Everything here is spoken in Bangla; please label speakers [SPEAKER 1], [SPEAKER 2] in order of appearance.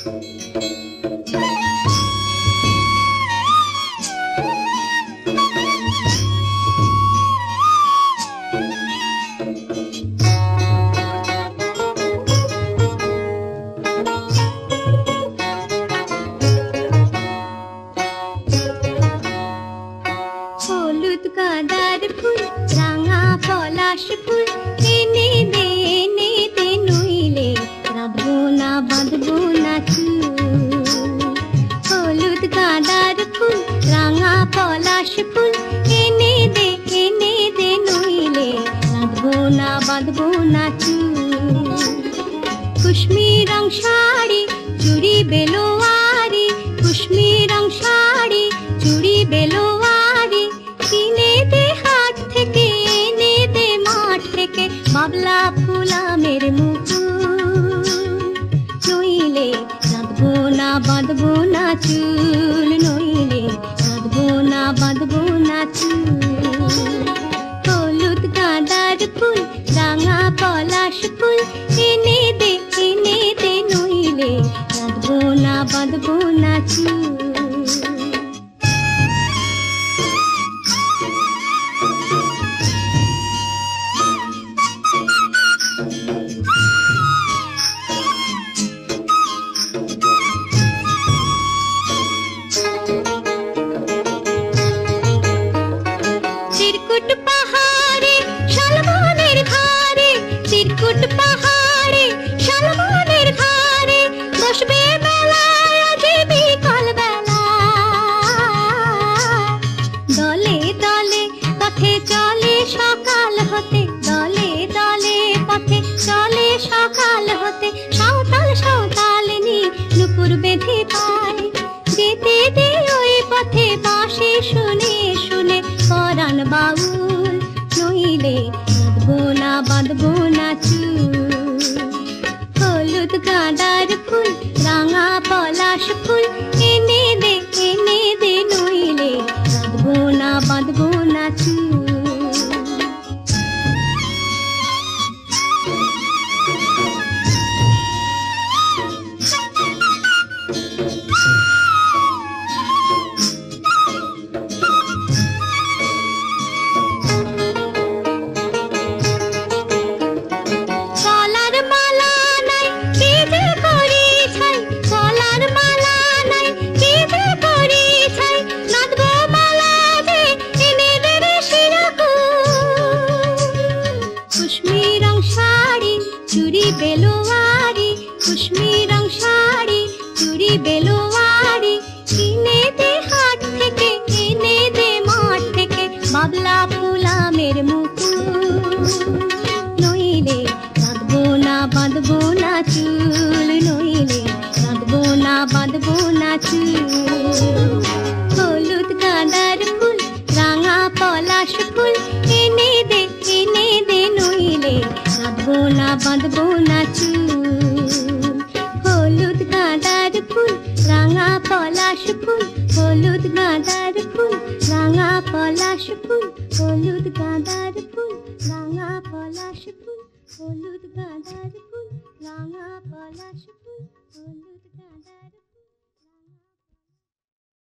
[SPEAKER 1] হলুদ গাঁদার ফুল রাঙা পলাশ ফুল এনে দে নইলে রাঁধবো না বাঁধবো না চুল। হলুদ গাঁদার ফুল রাঙা পলাশ ফুল এনে দে নইলে রাঁধবো না বাঁধবো না চুল। কুশমি রং শাড়ি চুড়ি বেলোয়ারি, কুশমি রং শাড়ি চুড়ি বেলোয়ারি কিনে দে হাট থেকে এনে দে মাঠ থেকে বাবলা ফুল আমের মুকুল। নইলে রাঁধবো না বাঁধবো না চুল, নইলে রাঁধবো না বাঁধবো না চুল। হলুদ গাঁদার ফুল রাঙা পলাশ ফুল এনে দে নইলে রাঁধবো না বাঁধবো না চুল। চিরকুট পাহাড়ে শালবনের ধারে, চিরকুট পাহাড়ে শালবনের ধারে বসবে মেলায় আজ বিকাল বেলা। দলে দলে পথে চলে সকাল হতে, দলে দলে পথে চলে সকাল হতে সাঁওতাল সাঁওতালিনী নুপুর বেঁধে পায়। যেতে দে ওই পথে বাঁশি শুনে শুনে পরাণ বাউল। নইলে রাঁধবো না বাঁধবো না চুল। হলুদ গাঁদার ফুল রাঙা পলাশ ফুল এনে দে নইলে রাঁধবো না বাঁধবো না চুল। চুড়ি বেলোয়ারি, কুশমি রং শাড়ি চুড়ি বেলোয়ারি কিনে দে হাট থেকে এনে দে মাঠ থেকে বাবলা ফুল আমের মুকুল। নইলে রাঁধবো না বাঁধবো না চুল, নইলে রাঁধবো না বাঁধবো না চুল। হলুদ গাঁদার ফুল রাঙা পলাশ ফুল এনে দে নইলে রাঁধবো না বাঁধবো না চুল। হলুদ গাঁদার ফুল রাঙা পলাশ ফুল, হলুদ গাঁদার ফুল রাঙা পলাশ ফুল, হলুদ গাঁদার ফুল রাঙা পলাশ ফুল, হলুদ গাঁদার ফুল রাঙা পলাশ ফুল।